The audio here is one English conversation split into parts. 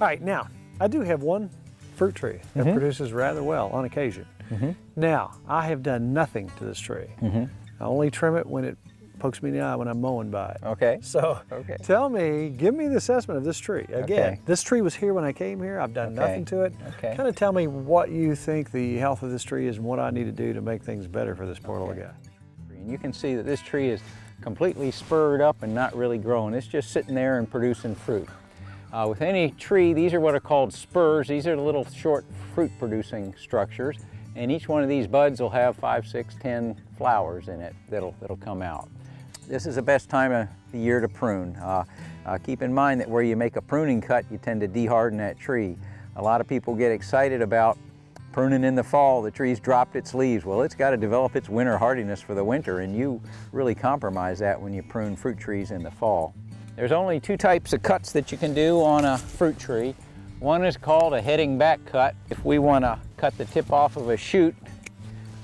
right, now, I do have one fruit tree that produces rather well on occasion. Now, I have done nothing to this tree. I only trim it when it pokes me in the eye when I'm mowing by it. Okay. So tell me, give me the assessment of this tree. Again, this tree was here when I came here. I've done nothing to it. Kind of tell me what you think the health of this tree is and what I need to do to make things better for this poor little guy. And you can see that this tree is completely spurred up and not really growing. It's just sitting there and producing fruit. With any tree, these are what are called spurs. These are the little short fruit producing structures. And each one of these buds will have 5, 6, 10 flowers in it that'll come out. This is the best time of the year to prune. Keep in mind that where you make a pruning cut, you tend to deharden that tree. A lot of people get excited about pruning in the fall. The tree's dropped its leaves. Well, it's got to develop its winter hardiness for the winter, and you really compromise that when you prune fruit trees in the fall. There's only 2 types of cuts that you can do on a fruit tree. One is called a heading back cut. If we want to cut the tip off of a shoot,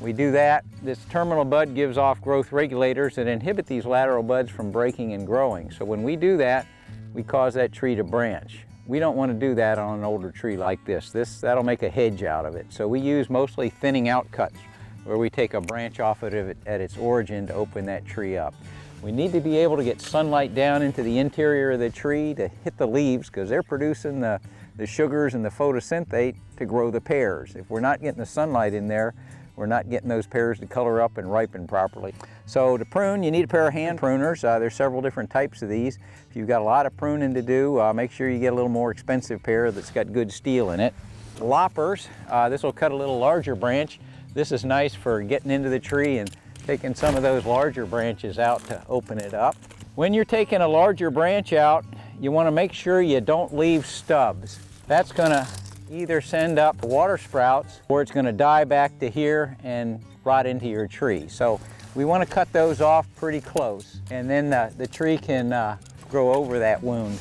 we do that. This terminal bud gives off growth regulators that inhibit these lateral buds from breaking and growing. So when we do that, we cause that tree to branch. We don't want to do that on an older tree like this. That'll make a hedge out of it. So we use mostly thinning out cuts, where we take a branch off of it at its origin to open that tree up. We need to be able to get sunlight down into the interior of the tree to hit the leaves, because they're producing the sugars and the photosynthate to grow the pears. If we're not getting the sunlight in there, we're not getting those pears to color up and ripen properly. So to prune, you need a pair of hand pruners. There's several different types of these. If you've got a lot of pruning to do, make sure you get a little more expensive pair that's got good steel in it. Loppers, this will cut a little larger branch. This is nice for getting into the tree and taking some of those larger branches out to open it up. When you're taking a larger branch out, you want to make sure you don't leave stubs. That's going to either send up water sprouts, or it's going to die back to here and rot into your tree. So we want to cut those off pretty close, and then the tree can grow over that wound.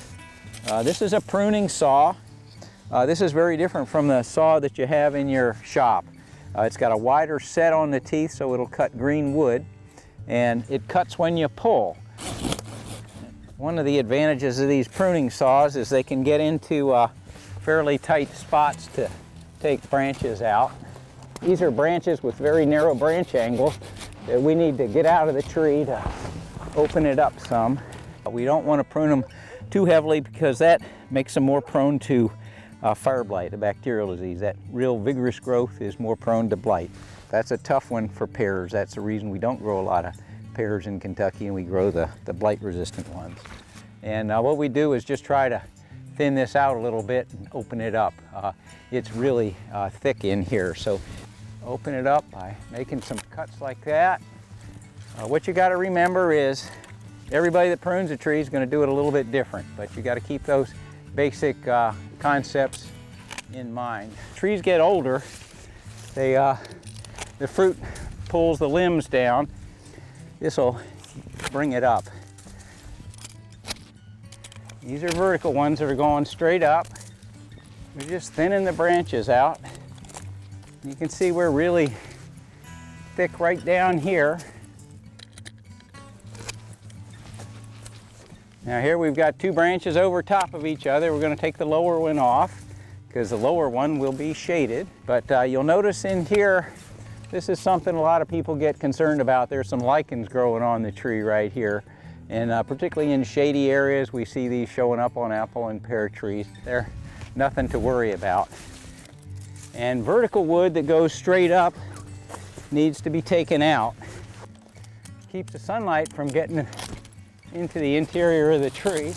This is a pruning saw. This is very different from the saw that you have in your shop. It's got a wider set on the teeth, so it'll cut green wood, and it cuts when you pull. One of the advantages of these pruning saws is they can get into fairly tight spots to take branches out. These are branches with very narrow branch angles that we need to get out of the tree to open it up some. We don't want to prune them too heavily, because that makes them more prone to fire blight, a bacterial disease. That real vigorous growth is more prone to blight. That's a tough one for pears. That's the reason we don't grow a lot of pears in Kentucky, and we grow the blight resistant ones. And what we do is just try to thin this out a little bit and open it up. It's really thick in here, so open it up by making some cuts like that. What you got to remember is everybody that prunes a tree is going to do it a little bit different, but you got to keep those basic concepts in mind. Trees get older, the fruit pulls the limbs down. This will bring it up. These are vertical ones that are going straight up. We're just thinning the branches out. You can see we're really thick right down here. Now here we've got 2 branches over top of each other. We're going to take the lower one off, because the lower one will be shaded. But you'll notice in here, this is something a lot of people get concerned about. There's some lichens growing on the tree right here. And particularly in shady areas, we see these showing up on apple and pear trees. They're nothing to worry about. And vertical wood that goes straight up needs to be taken out. Keeps the sunlight from getting into the interior of the tree.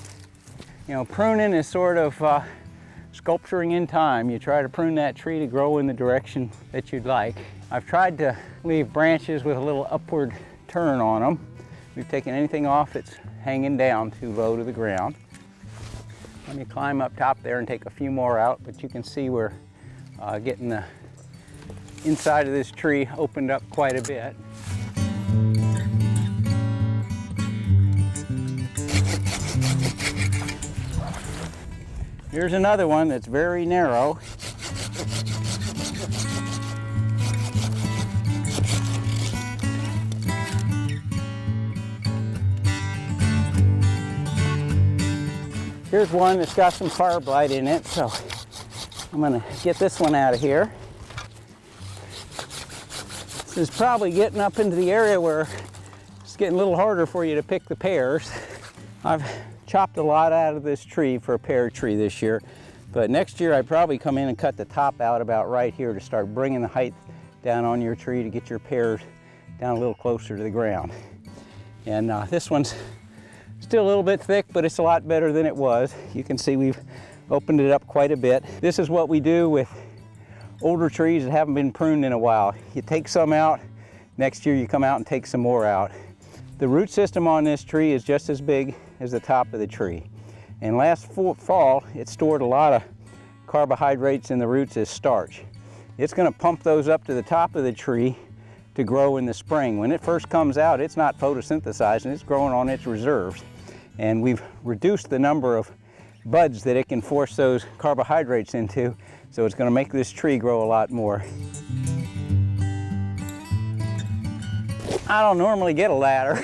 You know, pruning is sort of sculpturing in time. You try to prune that tree to grow in the direction that you'd like. I've tried to leave branches with a little upward turn on them. We've taken anything off that's hanging down too low to the ground. Let me climb up top there and take a few more out, but you can see we're getting the inside of this tree opened up quite a bit. Here's another one that's very narrow. Here's one that's got some fire blight in it, so I'm gonna get this one out of here. This is probably getting up into the area where it's getting a little harder for you to pick the pears. I've chopped a lot out of this tree for a pear tree this year, but next year I'd probably come in and cut the top out about right here to start bringing the height down on your tree to get your pears down a little closer to the ground. And this one's still a little bit thick, but it's a lot better than it was. You can see we've opened it up quite a bit. This is what we do with older trees that haven't been pruned in a while. You take some out, next year you come out and take some more out. The root system on this tree is just as big as the top of the tree. And last fall, it stored a lot of carbohydrates in the roots as starch. It's gonna pump those up to the top of the tree to grow in the spring. When it first comes out, it's not photosynthesizing, it's growing on its reserves. And we've reduced the number of buds that it can force those carbohydrates into, so it's gonna make this tree grow a lot more. I don't normally get a ladder.